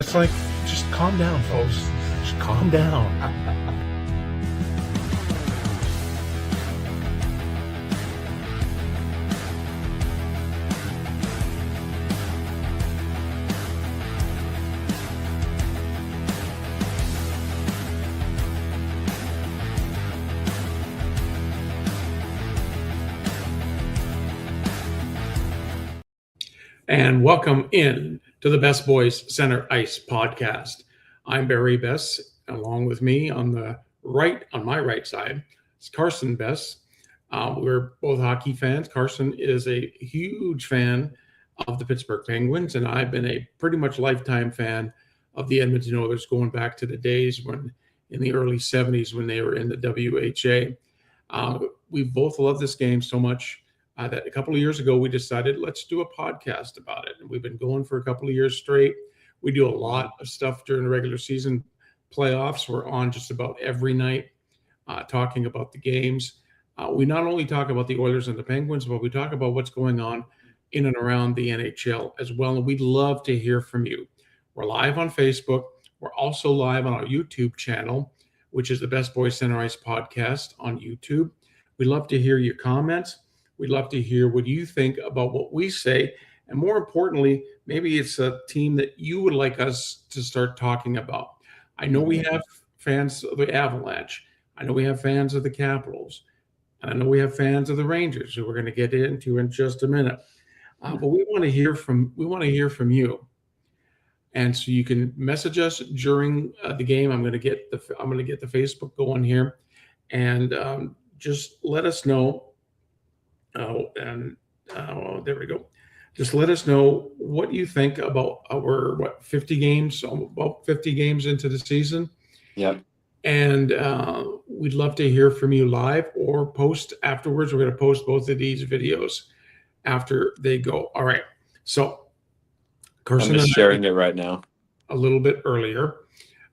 It's like, just calm down, folks. Just calm down. And welcome in to the Best Boys Center Ice podcast. I'm Barry Besse. Along with me on my right side, is Carson Besse. We're both hockey fans. Carson is a huge fan of the Pittsburgh Penguins, and I've been a pretty much lifetime fan of the Edmonton Oilers, going back to the days when, in the early 70s, when they were in the WHA. We both love this game so much that a couple of years ago we decided, let's do a podcast about it. And we've been going for a couple of years straight. We do a lot of stuff during the regular season. Playoffs, we're on just about every night talking about the games. We not only talk about the Oilers and the Penguins, but we talk about what's going on in and around the NHL as well. And we'd love to hear from you. We're live on Facebook. We're also live on our YouTube channel, which is the Best Boys Center Ice podcast on YouTube. We'd love to hear your comments. We'd love to hear what you think about what we say. And more importantly, maybe it's a team that you would like us to start talking about. I know we have fans of the Avalanche. I know we have fans of the Capitals. And I know we have fans of the Rangers, who we're going to get into in just a minute. But we want to hear from you. And so you can message us during the game. I'm going to get the Facebook going here, and just let us know. There we go. Just let us know what you think about our 50 games, about 50 games into the season. Yep. And we'd love to hear from you live or post afterwards. We're going to post both of these videos after they go. All right. So, Carson, I'm just sharing it right now. A little bit earlier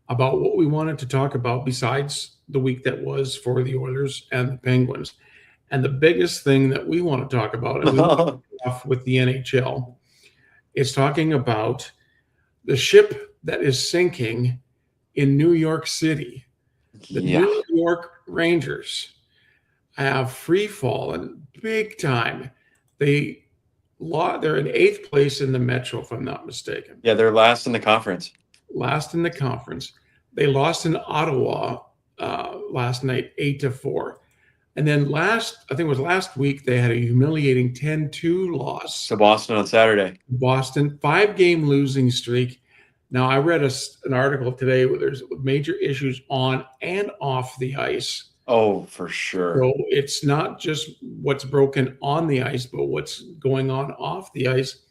about what we wanted to talk about besides the week that was for the Oilers and the Penguins. And the biggest thing that we want to talk about, and we want to get off with the NHL, is talking about the ship that is sinking in New York City. The New York Rangers have free fallen big time. They're in 8th place in the Metro, if I'm not mistaken. Yeah, they're last in the conference. They lost in Ottawa last night, 8-4. And then last week, they had a humiliating 10-2 loss to Boston on Saturday. Boston, 5-game losing streak. Now, I read an article today where there's major issues on and off the ice. Oh, for sure. So it's not just what's broken on the ice, but what's going on off the ice.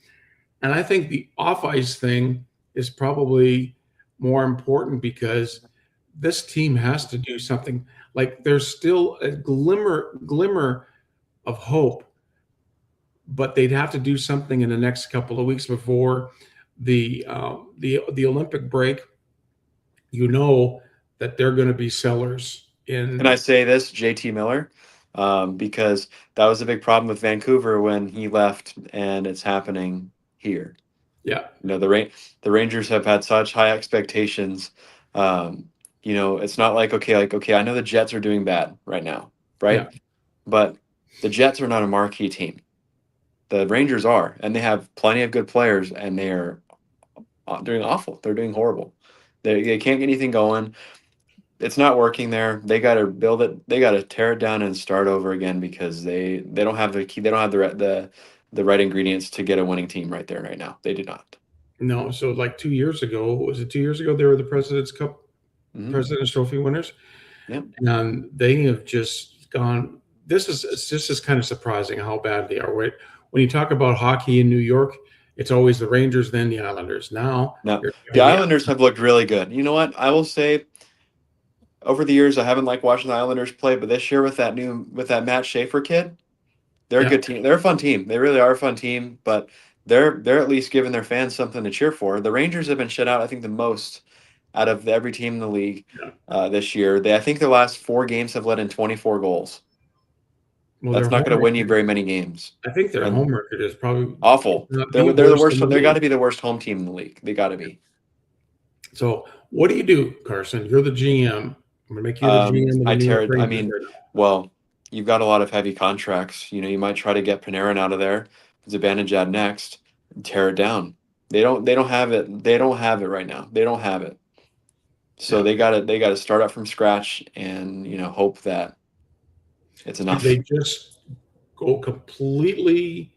And I think the off-ice thing is probably more important, because this team has to do something. Like, there's still a glimmer of hope, but they'd have to do something in the next couple of weeks before the Olympic break. You know that they're going to be sellers in. Can I say this, JT Miller? Because that was a big problem with Vancouver when he left, and it's happening here. Yeah. You know, the Rangers have had such high expectations. You know, it's not like, okay, I know the Jets are doing bad right now, right? Yeah. But the Jets are not a marquee team. The Rangers are, and they have plenty of good players, and they are doing awful. They're doing horrible. They can't get anything going. It's not working there. They got to build it. They got to tear it down and start over again, because they don't have the key. They don't have the right ingredients to get a winning team right there right now. They do not. No. So like 2 years ago, was it 2 years ago? They were the President's Cup. President's Trophy winners. Yeah. And they have just gone. This is kind of surprising how bad they are. Right? When you talk about hockey in New York, it's always the Rangers, then the Islanders. Now the Islanders have looked really good. You know what? I will say, over the years, I haven't liked watching the Islanders play, but this year with that Matt Schaefer kid, they're a good team. They're a fun team. They really are a fun team, but they're at least giving their fans something to cheer for. The Rangers have been shut out, I think, the most out of every team in the league this year. I think their last 4 games have let in 24 goals. Well, that's not going to win you very many games. I think their home record is probably awful. They're the worst. They got to be the worst home team in the league. They got to be. So what do you do, Carson? You're the GM. I'm going to make you the GM of the I New tear York it. I Rangers mean, right now. well, you've got a lot of heavy contracts. You might try to get Panarin out of there. Zibanejad next. And tear it down. They don't have it. They don't have it right now. They don't have it. So Yeah. they gotta start up from scratch and hope that it's Should enough. they just go completely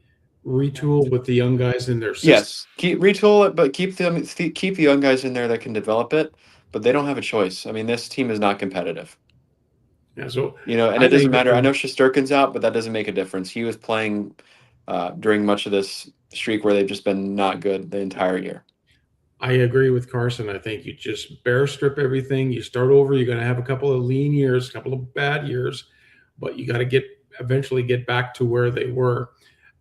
retool with the young guys in their system? Yes, keep retool it, but keep the young guys in there that can develop it. But they don't have a choice. I mean, this team is not competitive. Yeah. So And I it doesn't think matter. I know Shesterkin's out, but that doesn't make a difference. He was playing during much of this streak where they've just been not good the entire year. I agree with Carson. I think you just bear strip everything. You start over. You're going to have a couple of lean years, a couple of bad years, but you got to eventually get back to where they were.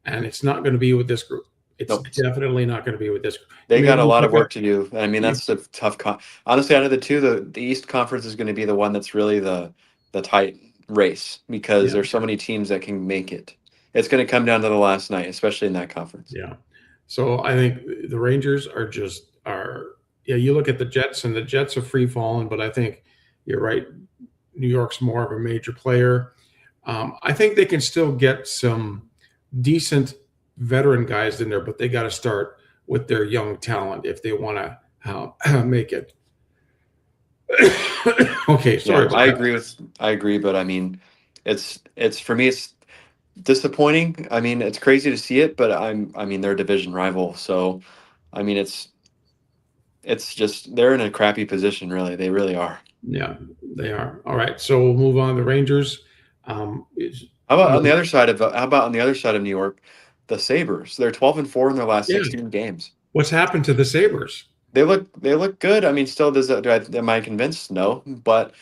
And it's not going to be with this group. It's Nope. definitely not going to be with this group. They got a lot of pick up- work to do. I mean, that's a tough. Honestly, out of the two, the East Conference is going to be the one that's really the tight race because Yeah. there's so many teams that can make it. It's going to come down to the last night, especially in that conference. Yeah. So I think the Rangers are yeah, you look at the Jets and the Jets are free falling, but I think you're right. New York's more of a major player. I think they can still get some decent veteran guys in there, but they got to start with their young talent if they want to make it. Okay, sorry. Yeah, about that. I agree, but I mean, it's for me, it's disappointing. I mean, it's crazy to see it, but I mean, they're a division rival, so I mean, it's just they're in a crappy position, really. They really are. Yeah, they are. All right, so we'll move on. The Rangers. How about on the other side of New York, the Sabres? They're 12-4 in their last Yeah. 16 games. What's happened to the Sabres? They look good. I mean, still, am I convinced? No, but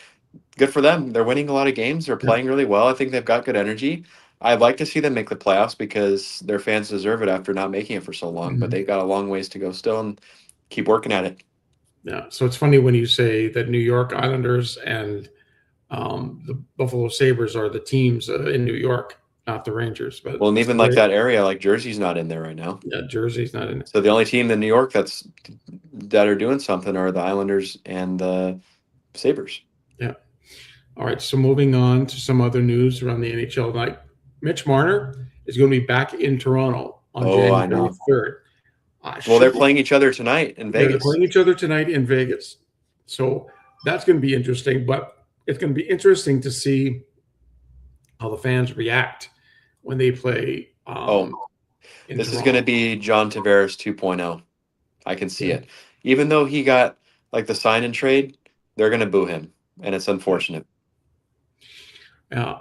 good for them. They're winning a lot of games. They're playing really well. I think they've got good energy. I'd like to see them make the playoffs because their fans deserve it after not making it for so long. But they've got a long ways to go still, and keep working at it. Yeah. So it's funny when you say that New York Islanders and the Buffalo Sabres are the teams in New York, not the Rangers. But Well, and even like that area, like Jersey's not in there right now. Yeah, Jersey's not in it. So the only team in New York that are doing something are the Islanders and the Sabres. Yeah. All right. So moving on to some other news around the NHL tonight. Mitch Marner is going to be back in Toronto on January 3rd. Well, they're playing each other tonight in Vegas. They're playing each other tonight in Vegas. So that's going to be interesting, but it's going to be interesting to see how the fans react when they play. This is going to be John Tavares 2.0. I can see it. Even though he got like the sign and trade, they're going to boo him, and it's unfortunate. Yeah.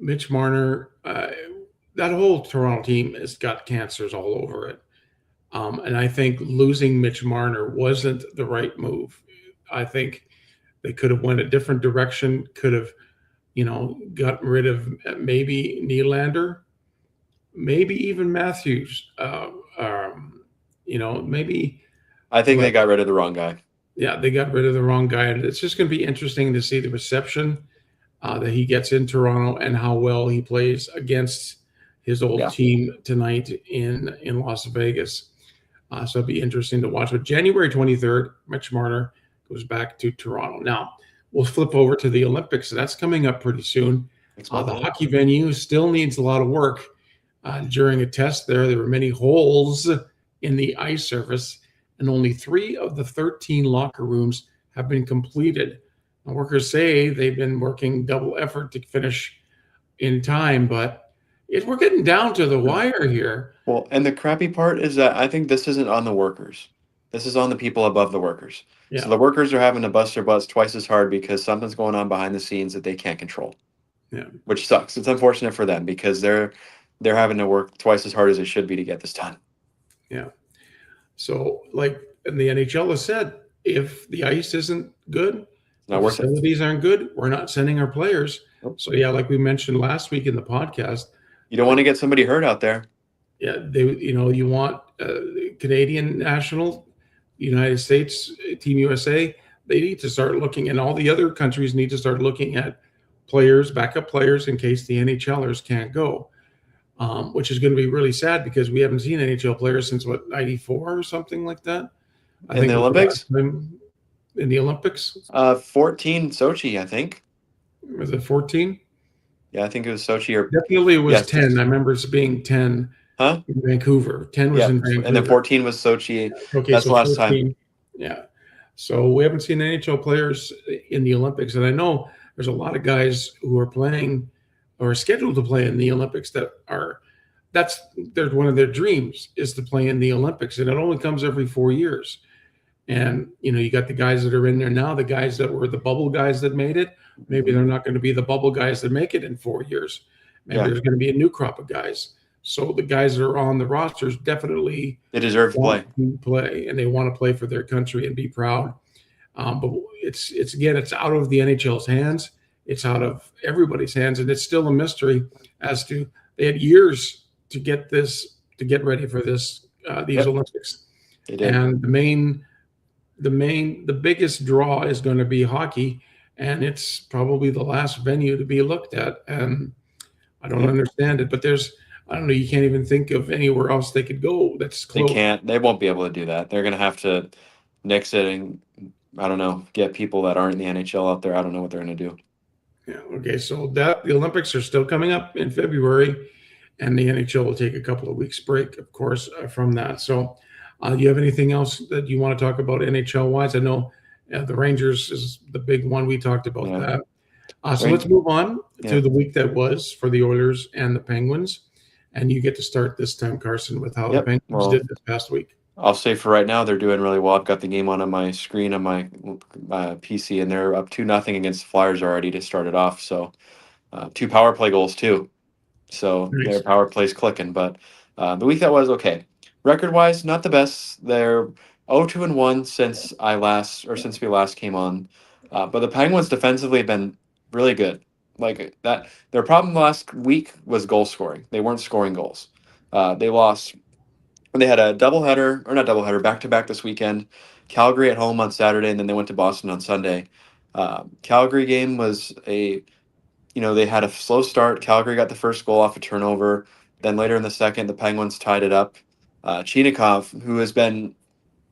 Mitch Marner, that whole Toronto team has got cancers all over it. And I think losing Mitch Marner wasn't the right move. I think they could have went a different direction, could have, gotten rid of maybe Nylander, maybe even Matthews. Maybe. I think they got rid of the wrong guy. Yeah, they got rid of the wrong guy. And it's just going to be interesting to see the reception that he gets in Toronto and how well he plays against his old team tonight in Las Vegas. So it'll be interesting to watch. But January 23rd, Mitch Marner goes back to Toronto. Now, we'll flip over to the Olympics. So that's coming up pretty soon. The hockey venue still needs a lot of work. During a test there were many holes in the ice surface, and only 3 of the 13 locker rooms have been completed. Now, workers say they've been working double effort to finish in time, but we're getting down to the wire here. Well, and the crappy part is that I think this isn't on the workers. This is on the people above the workers. Yeah. So the workers are having to bust their butts twice as hard because something's going on behind the scenes that they can't control. Yeah. Which sucks. It's unfortunate for them because they're having to work twice as hard as they should be to get this done. Yeah. So, like the NHL has said, if the ice isn't good, the facilities aren't good, we're not sending our players. Nope. So, yeah, like we mentioned last week in the podcast, you don't want to get somebody hurt out there. Yeah, you want Canadian national, United States, Team USA. They need to start looking, and all the other countries need to start looking at players, backup players, in case the NHLers can't go. Which is going to be really sad because we haven't seen NHL players since 94 or something like that. I In think the it was the Olympics? last time in the Olympics. 14 Sochi, I think. Was it 14? Yeah, I think it was Sochi or Definitely it was yes. 10. I remember it being 10 Huh? in Vancouver. 10 was Yeah, in and then Vancouver. 14 was Sochi. Okay, That's so the last time. 14. Yeah. So we haven't seen NHL players in the Olympics. And I know there's a lot of guys who are playing or are scheduled to play in the Olympics that are that's there's one of their dreams is to play in the Olympics. And it only comes every 4 years. And you got the guys that are in there now, the guys that were the bubble guys that made it. Maybe they're not going to be the bubble guys that make it in 4 years. Maybe Yeah. there's going to be a new crop of guys. So the guys that are on the rosters definitely They deserve to play. want to play, and they want to play for their country and be proud. But it's out of the NHL's hands. It's out of everybody's hands, and it's still a mystery as to they had years to get ready for these Yep. Olympics. They did. And the biggest draw is going to be hockey, and it's probably the last venue to be looked at. And I don't understand it, but I don't know, you can't even think of anywhere else they could go that's They close. can't. They won't be able to do that. They're going to have to nix it and, I don't know, get people that aren't in the NHL out there. I don't know what they're going to do. Yeah. Okay. So the Olympics are still coming up in February, and the NHL will take a couple of weeks break, of course, from that. So, do you have anything else that you want to talk about NHL wise? I know the Rangers is the big one. We talked about Yeah. that. So let's move on Yeah. to the week that was for the Oilers and the Penguins. And you get to start this time, Carson, with how the Penguins did this past week. I'll say for right now, they're doing really well. I've got the game on my screen on my PC, and they're up 2-0 against the Flyers already to start it off. So 2 power play goals too. So Nice. their power play's clicking. But the week that was okay. Record wise, not the best. They're 0-2-1 since we last came on. But the Penguins defensively have been really good. Like that, their problem last week was goal scoring. They weren't scoring goals. They lost. They had a doubleheader, or not doubleheader, back to back this weekend. Calgary at home on Saturday, and then they went to Boston on Sunday. Calgary game was they had a slow start. Calgary got the first goal off a turnover. Then later in the second, the Penguins tied it up. Chinikov, who has been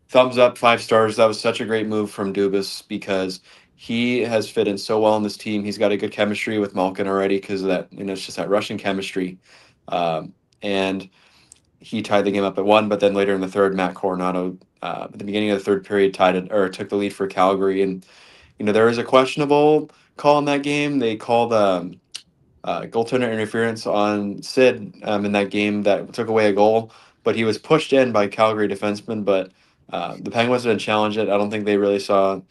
thumbs up, 5 stars. That was such a great move from Dubas because he has fit in so well in this team. He's got a good chemistry with Malkin already because of that. It's just that Russian chemistry. And he tied the game up at 1, but then later in the third, Matt Coronado, at the beginning of the third period, took the lead for Calgary. And there was a questionable call in that game. They called goaltender interference on Sid in that game that took away a goal, but he was pushed in by Calgary defenseman. But the Penguins didn't challenge it. I don't think they really saw.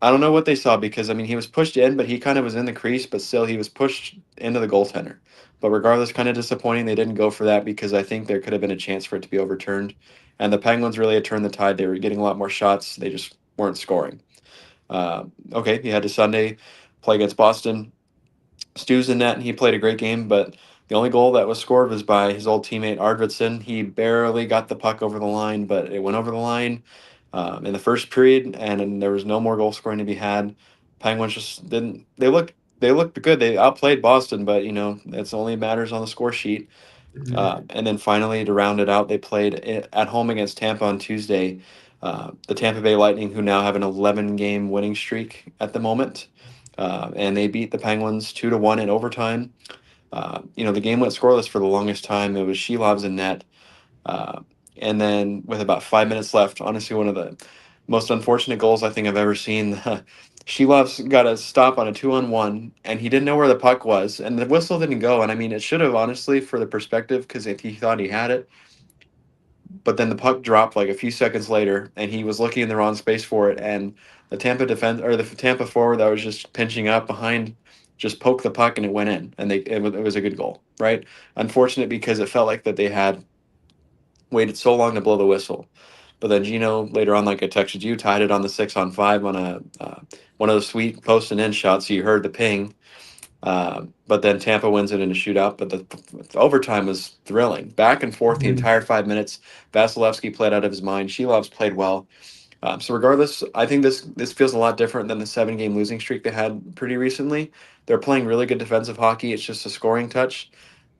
I don't know what they saw because he was pushed in, but he kind of was in the crease, but still he was pushed into the goaltender. But regardless, kind of disappointing they didn't go for that because I think there could have been a chance for it to be overturned. And the Penguins really had turned the tide. They were getting a lot more shots. They just weren't scoring. Okay, he had to Sunday play against Boston. Stu's in net, and he played a great game, but the only goal that was scored was by his old teammate Arvidsson. He barely got the puck over the line, but it went over the line in the first period, and there was no more goal scoring to be had. Penguins just didn't. They looked good. They outplayed Boston, but it's only matters on the score sheet. And then finally, to round it out, they played at home against Tampa on Tuesday. The Tampa Bay Lightning, who now have an 11-game winning streak at the moment, and they beat the Penguins 2-1 in overtime. The game went scoreless for the longest time. It was Shilov's in net. And then with about 5 minutes left, honestly, one of the most unfortunate goals I think I've ever seen. Shilov's got a stop on a 2-on-1, and he didn't know where the puck was, and the whistle didn't go. And it should have, honestly, for the perspective, because if he thought he had it. But then the puck dropped like a few seconds later, and he was looking in the wrong space for it. And the Tampa forward that was just pinching up behind just poked the puck, and it went in, and it was a good goal, right? Unfortunate because it felt like that they had waited so long to blow the whistle. But then Gino later on, like I texted you, tied it on the 6-on-5 on a one of those sweet post and in shots. So you heard the ping. But then Tampa wins it in a shootout. But the overtime was thrilling. Back and forth the entire 5 minutes. Vasilevsky played out of his mind. Shilov's played well. So regardless, I think this feels a lot different than the 7-game losing streak they had pretty recently. They're playing really good defensive hockey. It's just a scoring touch.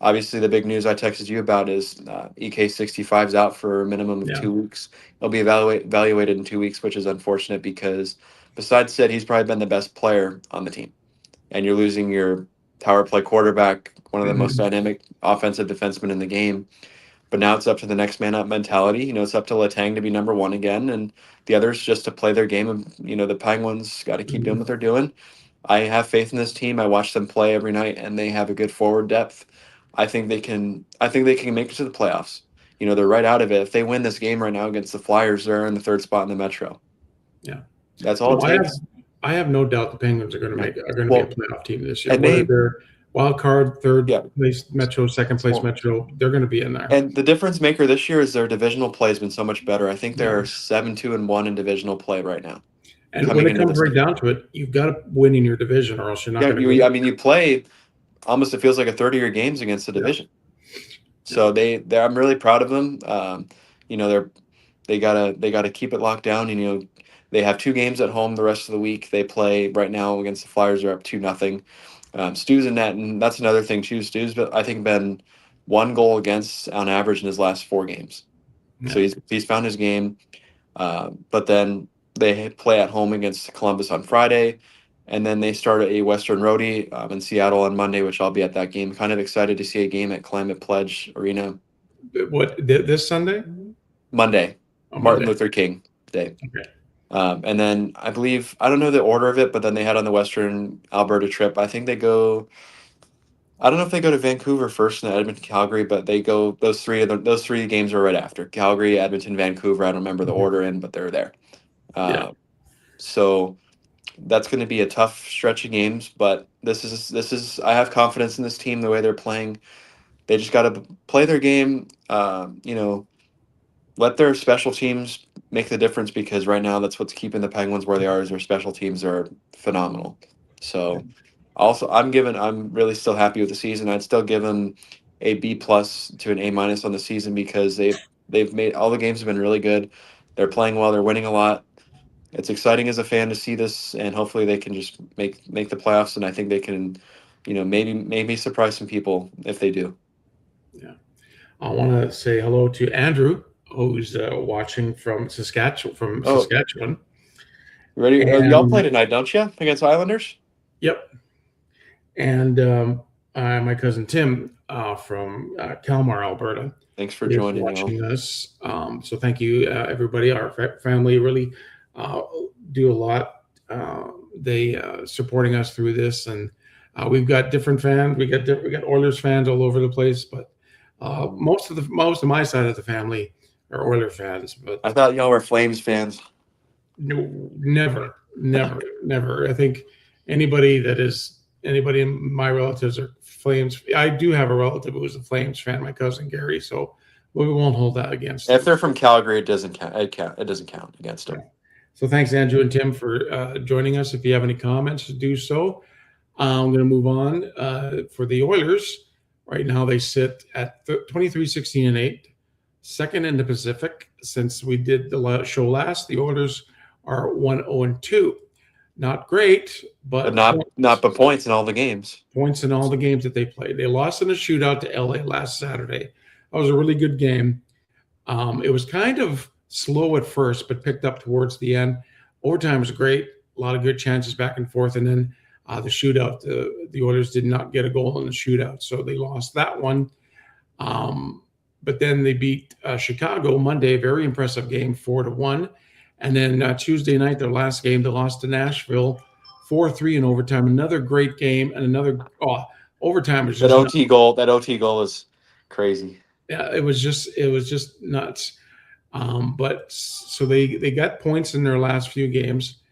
Obviously, the big news I texted you about is EK65 is out for a minimum of Yeah. 2 weeks. He'll be evaluated in 2 weeks, which is unfortunate because besides Sid, he's probably been the best player on the team. And you're losing your power play quarterback, one of the most dynamic offensive defensemen in the game. But now it's up to the next man up mentality. It's up to Letang to be number one again, and the others just to play their game. And the Penguins got to keep doing what they're doing. I have faith in this team. I watch them play every night, and they have a good forward depth. I think they can. I think they can make it to the playoffs. They're right out of it. If they win this game right now against the Flyers, they're in the third spot in the Metro. Yeah, that's all it takes. I have no doubt the Penguins are going to be a playoff team this year. And whether they're wild card, third Yeah. place Metro, second place Metro, they're going to be in there. And the difference maker this year is their divisional play has been so much better. I think they're 7-2-1 in divisional play right now. And when it comes right down to it, you've got to win in your division, or else you're not going to. I mean, you play almost, it feels like a 30-year games against the division. So I'm really proud of them. They gotta keep it locked down. And they have 2 games at home the rest of the week. They play right now against the Flyers. They're up 2-0. Stu's in net, and that's another thing too. Stu's, but I think been 1 goal against on average in his last 4 games. So he's found his game. But then they play at home against Columbus on Friday, and then they start a Western Roadie in Seattle on Monday, which I'll be at that game. Kind of excited to see a game at Climate Pledge Arena. What, this Sunday? Monday, Martin Luther King Day. Okay. And then I don't know the order of it, but then they head on the Western Alberta trip. I think they go. I don't know if they go to Vancouver first and then Edmonton, Calgary, but they go. Those three games are right after Calgary, Edmonton, Vancouver. I don't remember the order but they're there. So that's going to be a tough stretch of games, but this is. I have confidence in this team the way they're playing. They just got to play their game. Let their special teams make the difference, because right now that's what's keeping the Penguins where they are, is their special teams are phenomenal. So also I'm really still happy with the season. I'd still give them a B+ to an A- on the season, because they've made, all the games have been really good. They're playing well, they're winning a lot. It's exciting as a fan to see this, and hopefully they can just make the playoffs, and I think they can, maybe surprise some people if they do. Yeah. I want to say hello to Andrew, who's watching from Saskatchewan. Ready? Y'all play tonight, don't you, against Islanders? Yep. And my cousin Tim from Kalmar, Alberta. Thanks for joining watching us. So thank you, everybody. Our family really do a lot. They supporting us through this, and we've got different fans. We got Oilers fans all over the place, but most of my side of the family are Oilers fans. But I thought y'all were Flames fans. No, never. I think anybody in my relatives are Flames. I do have a relative who is a Flames fan, my cousin Gary. So we won't hold that against them. If they're from Calgary, it doesn't count. It doesn't count against them. So thanks, Andrew and Tim, for joining us. If you have any comments, do so. I'm going to move on for the Oilers. Right now, they sit at 23-16-8, second in the Pacific. Since we did the show last, the Oilers are 1-0-2. Not great, but not points in all the games. Points in all the games that they played. They lost in a shootout to LA last Saturday. That was a really good game. It was kind of slow at first, but picked up towards the end. Overtime was great. A lot of good chances back and forth. And then the shootout, the Oilers did not get a goal in the shootout, so they lost that one. But then they beat Chicago Monday, very impressive game, 4-1. And then Tuesday night, their last game, they lost to Nashville 4-3 in overtime. Another great game, and overtime was just that OT goal is crazy. Yeah, it was just nuts. But so they got points in their last few games.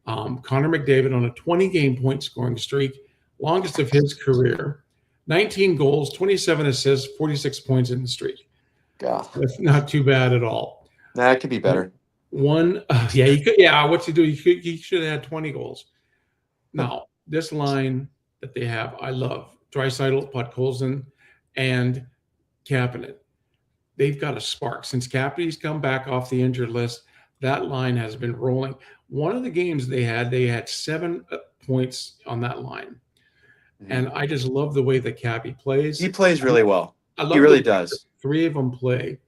Connor McDavid on a 20-game point scoring streak, longest of his career. 19 goals, 27 assists, 46 points in the streak. God, that's not too bad at all. That could be better. He could. Yeah, what's he do? He should have had 20 goals. Now, this line that they have, I love. Draisaitl, Podkolzin, and Kapanen. They've got a spark. Since Kapanen's come back off the injured list, that line has been rolling. One of the games they had 7 points on that line. And I just love the way that Cappy plays. He plays really well. I love He really the way does. the three of them play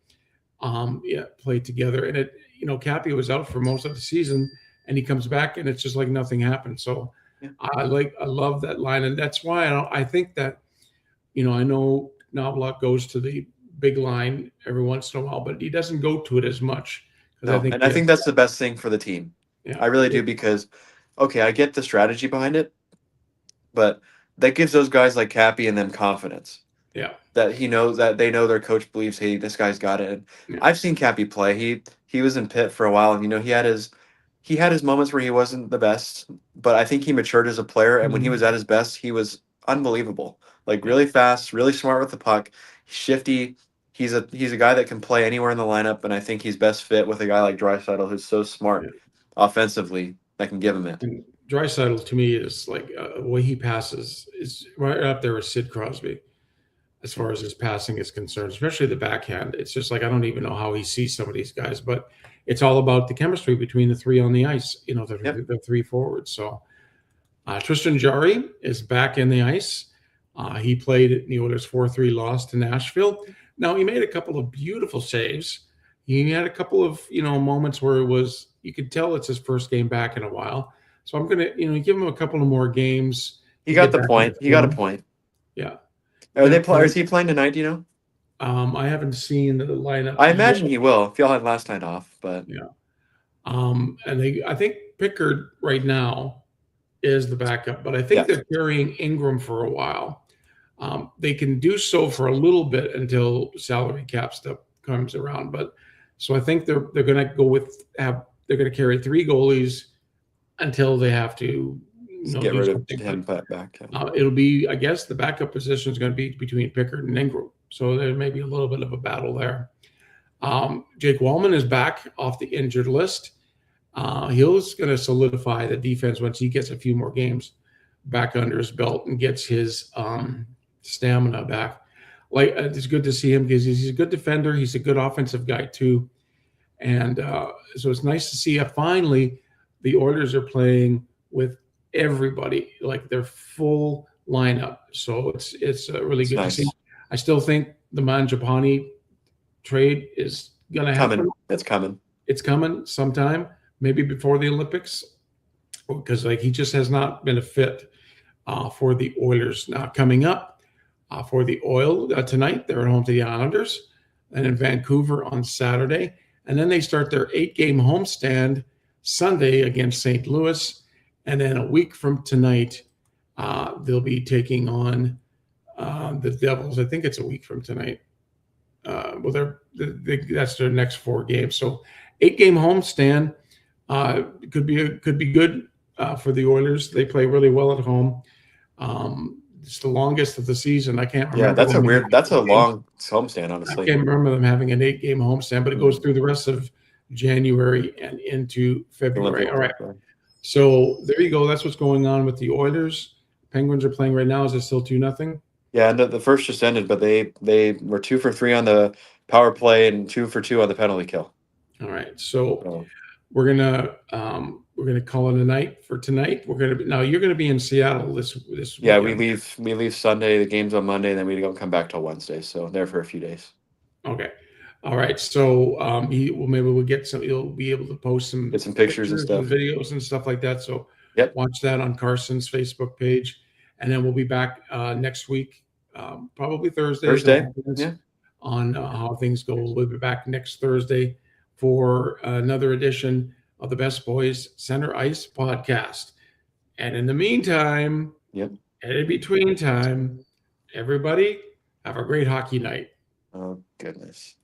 together. And Cappy was out for most of the season, and he comes back, and it's just like nothing happened. So Yeah. I love that line, and that's why I think that I know Knobloch goes to the big line every once in a while, but he doesn't go to it as much. No, I think that's the best thing for the team. Yeah, I really do, because, okay, I get the strategy behind it, but that gives those guys like Cappy and them confidence. Yeah. That they know their coach believes, hey, this guy's got it. And Yeah. I've seen Cappy play. He was in Pitt for a while, and he had his moments where he wasn't the best, but I think he matured as a player. And when he was at his best, he was unbelievable. Like, really fast, really smart with the puck, shifty. He's a guy that can play anywhere in the lineup, and I think he's best fit with a guy like Draisaitl, who's so smart offensively, that can give him it. And Draisaitl, to me, is like the way he passes is right up there with Sid Crosby as far as his passing is concerned, especially the backhand. It's just like I don't even know how he sees some of these guys, but it's all about the chemistry between the three on the ice, the three forwards. So Tristan Jarry is back in the ice. He played in the Oilers 4-3 loss to Nashville. Now, he made a couple of beautiful saves. He had a couple of, moments where you could tell it's his first game back in a while. So I'm going to, give him a couple of more games. He got the point. He got a point. Yeah. Is he playing tonight, do you know? I haven't seen the lineup. I imagine he will if y'all had last night off, but yeah. I think Pickard right now is the backup, but I think they're carrying Ingram for a while. They can do so for a little bit until salary cap stuff comes around, but so I think they're going to go they're going to carry three goalies until they have to get rid of him back. It'll be, I guess, the backup position is going to be between Pickard and Ingram, so there may be a little bit of a battle there. Jake Wallman is back off the injured list. He's going to solidify the defense once he gets a few more games back under his belt and gets his stamina back. It's good to see him because he's a good defender. He's a good offensive guy too. And so it's nice to see finally the Oilers are playing with everybody, like their full lineup. So it's really good to see. I still think the Mangiapane trade is going to happen. It's coming. It's coming sometime, maybe before the Olympics, because he just has not been a fit for the Oilers. Now coming up for the Oil tonight, they're at home to the Islanders, and in Vancouver on Saturday, and then they start their 8-game homestand Sunday against St. Louis, and then a week from tonight, they'll be taking on the Devils. I think it's a week from tonight. That's their next 4 games. So 8-game homestand could be good for the Oilers. They play really well at home. It's the longest of the season. I can't remember. Yeah, that's a long homestand, honestly. I can't remember them having an 8-game homestand, but it goes through the rest of January and into February. All right. So there you go. That's what's going on with the Oilers. Penguins are playing right now. Is it still 2-0? Yeah, and the first just ended, but they were 2 for 3 on the power play and 2 for 2 on the penalty kill. All right. So we're gonna call it a night for tonight. You're gonna be in Seattle this Yeah, weekend. we leave Sunday. The game's on Monday, and then we don't come back till Wednesday. So there for a few days. Okay. All right. So maybe we'll get some. You'll be able to post some pictures and stuff, videos and stuff like that. So watch that on Carson's Facebook page, and then we'll be back next week, probably Thursday. Yeah. On how things go. We'll be back next Thursday for another edition of the Best Boys Center Ice podcast. And in the meantime, and in between time, everybody have a great hockey night. Oh, goodness.